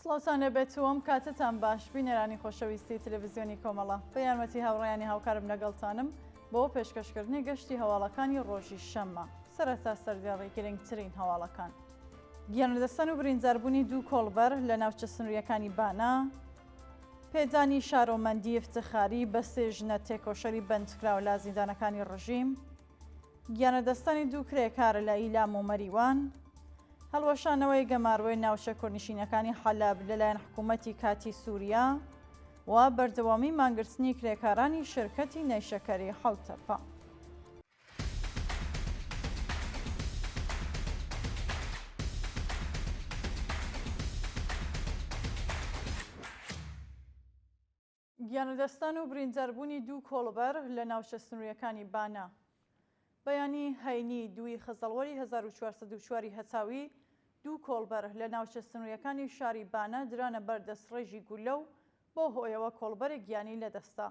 سڵاوتان لەبێتەوەم کاتتان باش بینەرانی خۆشەویستی تەلەڤیزیۆنی کۆمەڵە بە یارمەتی هاوڕێیانی هاوکارم لەگەڵتانم بۆ پێشکەشکردنی گەشتی هەواڵەکانی ڕۆژی شەممە سەرەتا سەردێڕی گرنگترین هەواڵەکان گیانلەدەستان و برینداربوونی دوو کۆڵبەر لە ناوچە سنووریەکانی بانا پێدانی شارۆمەندی افتخاری بە سێ ژنە تێکۆشەری بەندکراو لە زیندانەکانی ڕژیم گیانلەدەستانی دوو کرێکارە لە ئیلام و مەریوان هەڵوەشانەوەی گەماڕوەی ناوچە کوردنشینەکانی حەلاب لەلایەن حکوومەتی کاتی سووریا و بەردەوامی مانگرتنی کرێکارانی شرکەتی نەیشەکەری حەوتەپە. گیانلەدەستان و برینداربوونی دوو کۆڵبەر لە ناوچە سنووریەکانی بانا بەیانی هەینی دووی خەزەڵوەری 1404 هەتاوی دوو کۆڵبەر لە ناوچە سنووریەکانی شاری بانا درانە بەردەستڕێژی گولە و بۆ هۆیەوە کۆڵبەرێک گیانی لەدەستا.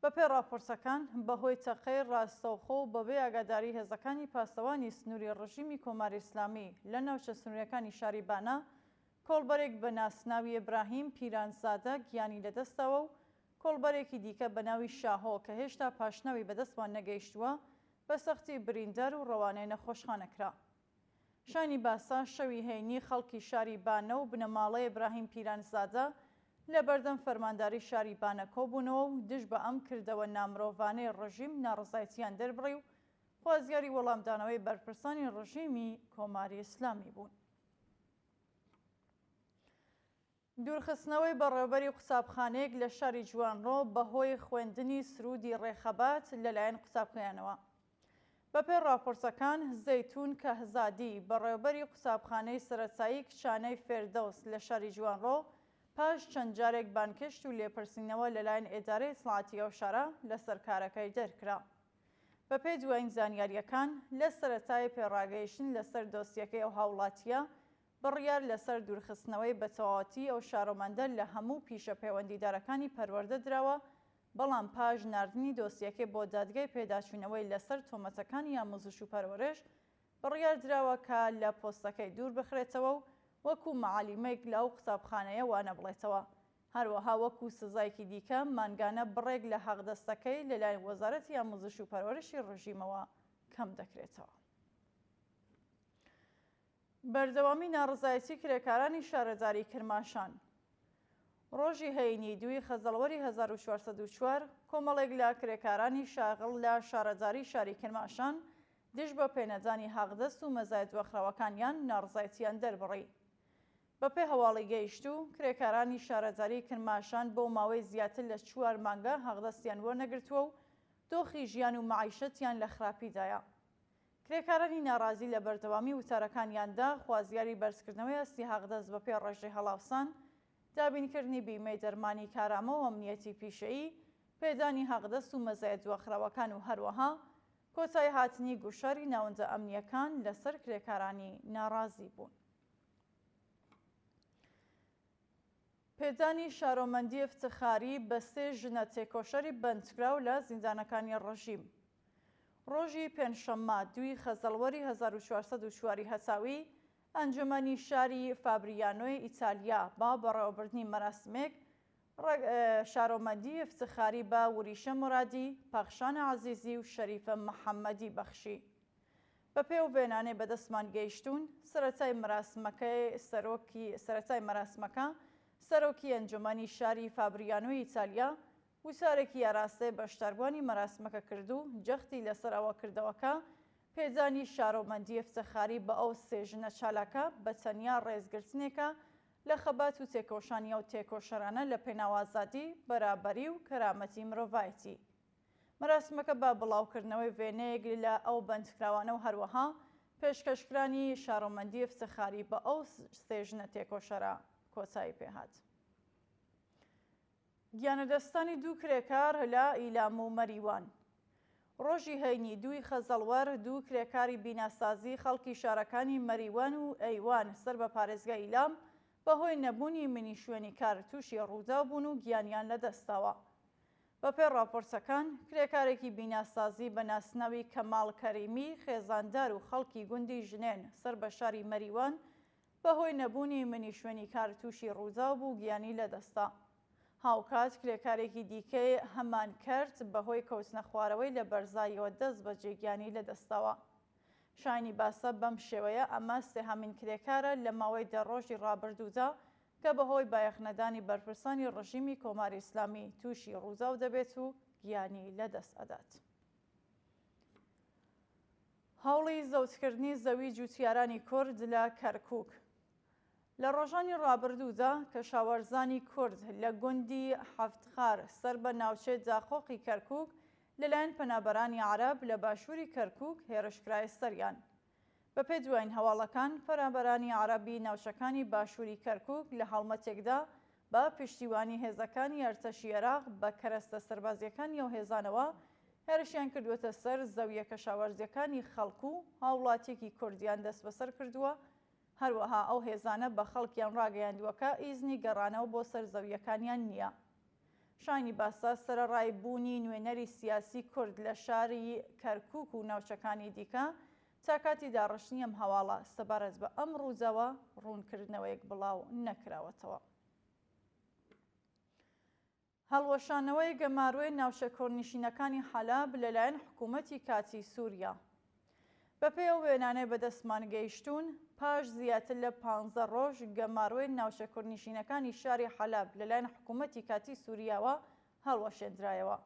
بەپێی راپۆرتەکان بەهۆی تەقەی ڕاستەوخۆ و بەبێ ئاگاداری هێزەکانی پاسەوانی سنووری ڕژیمی کۆماری ئیسلامی لە ناوچە سنووریەکانی شاری بانا کۆڵبەرێک بە ناسناوی ئیبراهیم پیرانزادە گیانی لەدەستەوە و کۆڵبەرێکی دیکە بە ناوی شاهۆ کە هێشتا پاشناوی بەدەستوان نەگەیشتووە بە سەختی بریندار و ڕەوانەی نەخۆشخانەکرا. شانی باسا شەوی هەینی خەڵکی شاری بانە و بنەماڵەی ئیبراهیم پیرانزادە لە بەردەم فەرمانداری شاری بانە کۆبوونەوە و دژ بە ئەم کردەوە نامرۆڤانەی ڕژیم ناڕزایەتیان دەربڕی و خوازیاری وەڵامدانەوەی بەرپرسانی ڕژیمی کۆماری ئیسلامی بوون. دوورخستنەوەی بەڕێوەبەری قوتابخانەیەک لە شاری جوانڕۆ بەهۆی خوێندنی سرودی ڕێخەبات لەلایەن قوتابخانەوە. بەپێی راپۆرتەکان زەیتون کەهزادی بەڕێوەبەری قوتابخانەی سەرەتایی کچانەی فێردەوس لە شاری جوانڕۆ پاش چەند جارێک بانکەشت و لێپرسینەوە لەلایەن ئێدارەی ئیسلاحاتی ئەو شارە لەسەر کارەکەی دەرکرا. بەپێی دوایین زانیاریەکان لە سەرەتای پێڕاگەیشتن لەسەر دۆسیەکەی ئەو هاوڵاتیە بڕیار لەسەر دوورخستنەوەی بە تەواوەتی ئەو شارۆمەندە لە هەموو پیشە پەیوەندیدارەکانی پەروەردە درراوە، بەڵام پاش ناردنی دۆسیەکەی بۆ دادگای پێداچوونەوەی لەسەر تۆمەتەکانی ئامۆزش و پەروەرش بڕیار دراوە کە لە پۆستەکەی دوور بخرێتەوە و وەکو مەعالیمەیەک لەو قوتابخانەیە وانە بڵێتەوە. هەروەها وەکو سزایەکی دیکە مانگانە بڕێک لە حەقدەستەکەی لەلایەن وەزارەتی ئامۆزش و پەروەرشی ڕژیمەوە کەم دەکرێتەوە. بەردەوامی ناڕزایەتی کرێکارانی شارەزاری کرماشان ڕۆژی هەینی دووی خەزەڵوەری 1404 کۆمەڵێک لە کرێکارانی شاغڵ لە شارەزاری شاری کرماشان دژ بە پێنەدانی حەقدەست و مەزایەت وەخراوەکانیان ناڕزایەتیان دەربڕی. بەپێی هەواڵی گەیشت و کرێکارانی شارەزاری کرماشان بۆ ماوەی زیاتر لە 4 مانگە حەقدەستیان وەرنەگرتووە و دۆخی ژیان و مەعیشەتیان لە خراپیدایە. کرێکارانی ناڕازی لە بەردەوامی وتارەکانیاندا خوازیاری بەرزکردنەوەی ئەستی حەقدەست بەپێی ڕێژەی هەڵاوسان، دابینکردنی بیمەی دەرمانی کارامە و ئەمنیەتی پیشەیی، پێدانی حەقدەست و مەزایەت وەخراوەکان و هەروەها کۆتایی هاتنی گوشاری ناوەندە ئەمنیەکان لەسەر کرێکارانی ناڕازی بوون. پێدانی شارۆمەندی افتخاری بە سێ ژنە تێکۆشەری بەندکراو لە زیندانەکانی ڕژیم ڕۆژی پێنجشەممە دووی خەزەڵوەری 1404 هەتاوی ئەنجومەنی شاری فابریانۆی ئیتالیا با بەڕێوەبردنی مەراسمێک شارۆمەندی افتخاری بە وریشە مرادی، پەخشانە عەزیزی و شەریفە محەممەدی بەخشی. بەپێی ئەو وێنانەی بەدەستمان گەیشتوون سەرەتای مەراسمەکە سەرۆکی ئەنجومەنی شاری فابریانۆی ئیتالیا وتارێکی یاراستەی بەشداربوانی مەراسمەکە کرد و جەختی لەسەر ئەوە کردەوەکە پێدانی شارۆمەندی افتخاری بە ئەو سێ ژنە چالاکە بە تەنیا ڕێزگرتنێکە لە خەبات و تێکۆشانیە و تێکۆشەرانە لە پێناوازادی، بەرابەری و کەرامەتی مرۆڤایەتی. مەراسمەکە بە بڵاوکردنەوەی وێنەیەک لە ئەو بەندکراوانە و هەروەها پێشکەشکرانی شارۆمەندی افتخاری بە ئەو سێ ژنە تێکۆشەرە کۆتایی پێهات. گیانلەدەستانی دوو کرێکار لە ئیلام و مەریوان ڕۆژی هەینی دووی خەزەڵوەر دوو کرێکاری بیناسازی خەڵکی شارەکانی مەریوان و ئەیوان سەر بە پارێزگای ئیلام بەهۆی نەبوونی منی شوێنی کار تووشی ڕوودا بوون و گیانیان لەدەستاوە. بەپێی راپۆرتەکان کرێکارێکی بیناسازی بە ناسناوی کەماڵ کەریمی خێزاندار و خەڵکی گوندی ژنێن سەر بە شاری مەریوان بەهۆی نەبوونی منی شوێنی کار تووشی ڕوودا بوو گیانی لەدەستا. هاوکات کرێکارێکی دیکەی هەمان کرد بەهۆی کەوتنە خوارەوەی لە بەرزاییەوە دەست بە جێگیانی لەدەستاوە. شایانی باسە بەم شێوەیە ئەمە سێهەمین کرێکارە لە ماوەی 10 ڕۆژی ڕابردوودا کە بەهۆی بایەخنەدانی بەرپرسانی ڕژیمی کۆماری ئیسلامی تووشی ڕووزاو دەبێت و گیانی لەدەست ئەدات. هەوڵی زەوتکردنی زەوی جوتیارانی کورد لە کەرکووک. لە ڕۆژانی ڕابردوودا کە شاوەرزانی کورد لە گوندی حەفتخار سەر بە ناوچەی جاخۆقی کەرکووک لەلایەن پەنابەرانی عەرەب لە باشووری کەرکووک هێرشکرایە سەریان. بەپێی دوایین هەواڵەکان پەنابەرانی عەرەبی ناوچەکانی باشووری کەرکووک لە هەڵمەتێکدا بە پشتیوانی هێزەکانی ئەرتەشی عێراق بە کەرەستە سەربازیەکانی ئەو هێزانەوە هێرشیان کردووەتە سەر زەویە کەشاوەرزیەکانی خەڵک و هاوڵاتیەکی کوردیان دەست بەسەر کردووە. هەروەها ئەو هێزانە بە خەڵکیان ڕاگەیاندووەکە ئیزنی گەڕانەوە بۆ سەر زەویەکانیان نییە. شانی باسا سەرەڕای بوونی نوێنەری سیاسی کورد لە شاری کەرکووک و ناوچەکانی دیکە تا کاتی داڕشتنی ئەم هەواڵە سەبارەت بە ئەم ڕووزەوە ڕوونکردنەوەیەک بڵاو نەکراوەتەوە. هەڵوەشانەوەی گەماروەی ناوچە کۆڕنشینەکانی حەلاب لەلایەن حکوومەتی کاتی سووریا. بەپێی ئەو وێنانەی بەدەستمان گەیشتوون پاش زیاتر لە 15 ڕۆژ گەماروەی ناوچە کۆڕنشینەکانی شاری حەلاب لەلایەن حکوومەتی کاتی سووریاوە هەڵوەشێنرایەوە.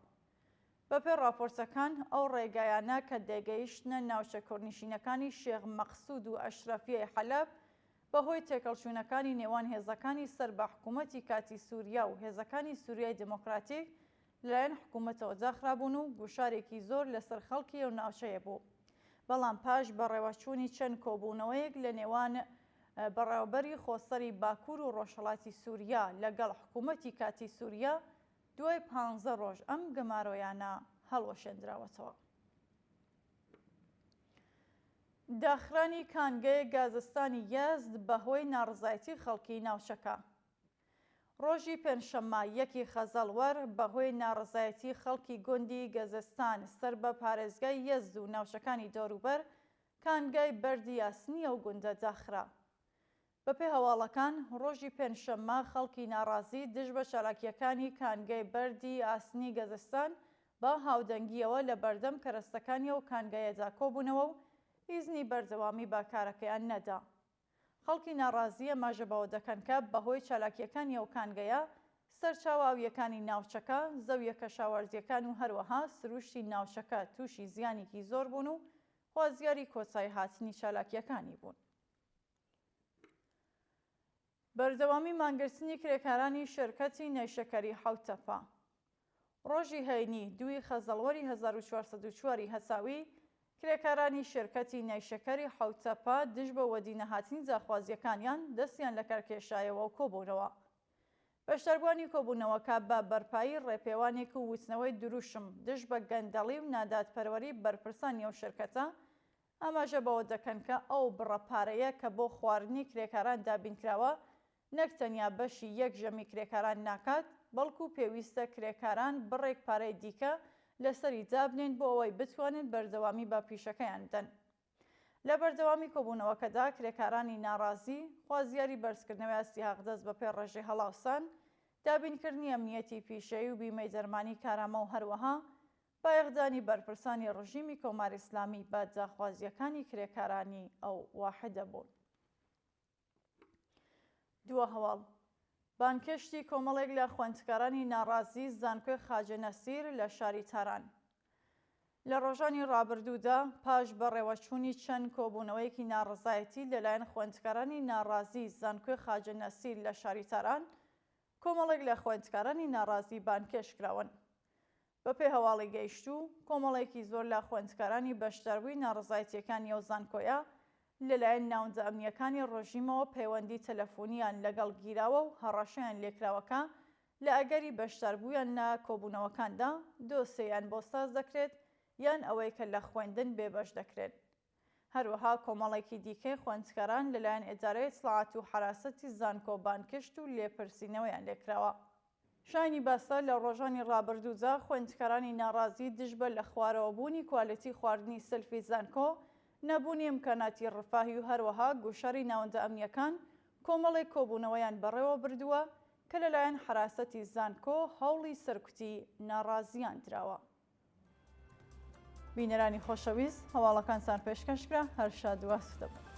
بەپێی راپۆرتەکان ئەو ڕێگایانە کە دەگەیشتنە ناوچە کۆڕنشینەکانی شێخ مەقسوود و ئەشرەفیەی حەلاب بەهۆی تێکەڵچوونەکانی نێوان هێزەکانی سەر بە حکوومەتی کاتی سووریا و هێزەکانی سووریای دموکراتیک لەلایەن حکوومەتەوە داخرابوون و گوشارێکی زۆر لەسەر خەڵکی ئەو ناوچەیە بوو. بەڵام پاش بەڕێوەچوونی چەند کۆبوونەوەیەک لە نێوان بەڕێوەبەری خۆسەری باکوور و ڕۆژهەڵاتی سووریا لەگەڵ حکوومەتی کاتی سووریا دوای 15 ڕۆژ ئەم گەمارۆیانە هەڵوەشێنراوەتەوە. داخرانی کانگەی گازستانی یەزد بەهۆی ناڕزایەتی خەڵکی ناوچەکە. ڕۆژی پێنجشەممە 1 خەزەڵوەر بەهۆی ناڕزایەتی خەڵکی گوندی گەزستان سەر بە پارێزگای یەزد و ناوچەکانی دەوروبەر کانگای بەردی یاسنیە و گوندە داخرا. بەپێی هەواڵەکان ڕۆژی پێنجشەممە خەڵکی ناڕازی دژ بە چالاکیەکانی کانگای بەردی ئاسنی گەزستان بە هاودەنگیەوە لە بەردەم کەرەستەکانی و کانگایەدا کۆبوونەوە و ئیزنی بەردەوامی باکارەکەیان نەدا. خەڵکی ناڕازیە ماژەبەوە دەکەن کە بەهۆی چالاکیەکانی ئەو کانگەیە سەرچاوە ئاویەکانی ناوچەکە زەویە کەشاوەرزیەکان و هەروەها سروشتی ناوچەکە تووشی زیانێکی زۆر بوون و خوازیاری کۆچایی هاتنی چالاکیەکانی بوون. بەردەوامی مانگرتنی کرێکارانی شەرکەتی نەیشەکەری حەوتەپە. ڕۆژی هەینی 2 خەزەڵوەری 1404 هەساوی کرێکارانی شێرکەتی نەیشەکەری حەوتەپە دژ بە وەدینەهاتنی جاخوازیەکانیان دەستیان لە کارکێشایەوە و کۆبوونەوە. بەشداربوانی کۆبوونەوەکە بە بەرپایی ڕێپێوانێک و وتنەوەی دروشم دژ بە گەندەڵی و نادادپەروەری بەرپرسانی ئەو شێرکەتە ئاماژە بەوە دەکەن کە ئەو بڕەپارەیە کە بۆ خواردنی کرێکاران دابینکراوە نەک تەنیا بەشی 1/10 کرێکاران ناکات بەڵکو پێویستە کرێکاران بڕێک پارەی دیکە لەسەری دابنێن بۆ ئەوەی بتوانن بەردەوامی بە پیشەکەیان بدەن. لە بەردەوامی کۆبوونەوەکەدا کرێکارانی ناڕازی خوازیاری بەرزکردنەوەی ئەستیحاق دەست بە پێ ڕێژەی هەڵاوسان، دابینکردنی ئەمنیەتی پیشەیی و بیمەی دەرمانی کارامە و هەروەها بایەخدانی بەرپرسانی ڕژیمی کۆماری ئیسلامی بە جاخوازیەکانی کرێکارانی ئەو واحدە بوون. دووە هەواڵ بانکشتی کۆمەڵێک لە خوێندکارانی ناڕازی زانکۆی خاجە نەسیر لە شاری تاران. لە ڕۆژانی ڕابردوودا پاش بەڕێوەچوونی چەند کۆبوونەوەیەکی ناڕزایەتی لەلایەن خوێندکارانی ناڕازی زانکۆی خاجە نەسیر لە شاری تاران کۆمەڵێک لە خوێندکارانی ناڕازی بانکێش کراون. بەپێی هەواڵی گەیشتوو کۆمەڵێکی زۆر لە خوێندکارانی بەشداربووی ناڕزایەتیەکانی ئەو زانکۆیە لەلایەن ناوەندە ئەمنیەکانی ڕۆژیمەوە پەیوەندی تەلەفۆنیان لەگەڵ گیراوە و هەڕەشەیان لێکراوەکە لە ئەگەری بەشداربوویان لە کۆبوونەوەکاندا دۆسیەیان بۆ ساز دەکرێت یان ئەوەی کە لە خوێندن بێبەش دەکرێت. هەروەها کۆمەڵێکی دیکەی خوێندکاران لەلایەن ئیدارەی ئیسلاحات و حراسەتی زانکۆ بانکشت و لێپرسینەوەیان لێکراوە. شایانی باسا لە ڕۆژانی ڕابردوودا خوێندکارانی ناڕازی دژ بە لە خوارەوەبوونی کوالەتی خواردنی سلفی زانکۆ نەبوونی ئیمکاناتی ڕفاهی و هەروەها گۆشاری ناوەندە ئەمنیەکان کۆمەڵێک کۆبوونەوەیان بەڕێوە بردووە کە لەلایەن حراسەتی زانکۆ هەوڵی سەرکوتی ناڕازیان دراوە. بینەرانی خۆشەویست، هەواڵەکانتان پێشکەشکرا، هەر شاد و ئاسوودە بن.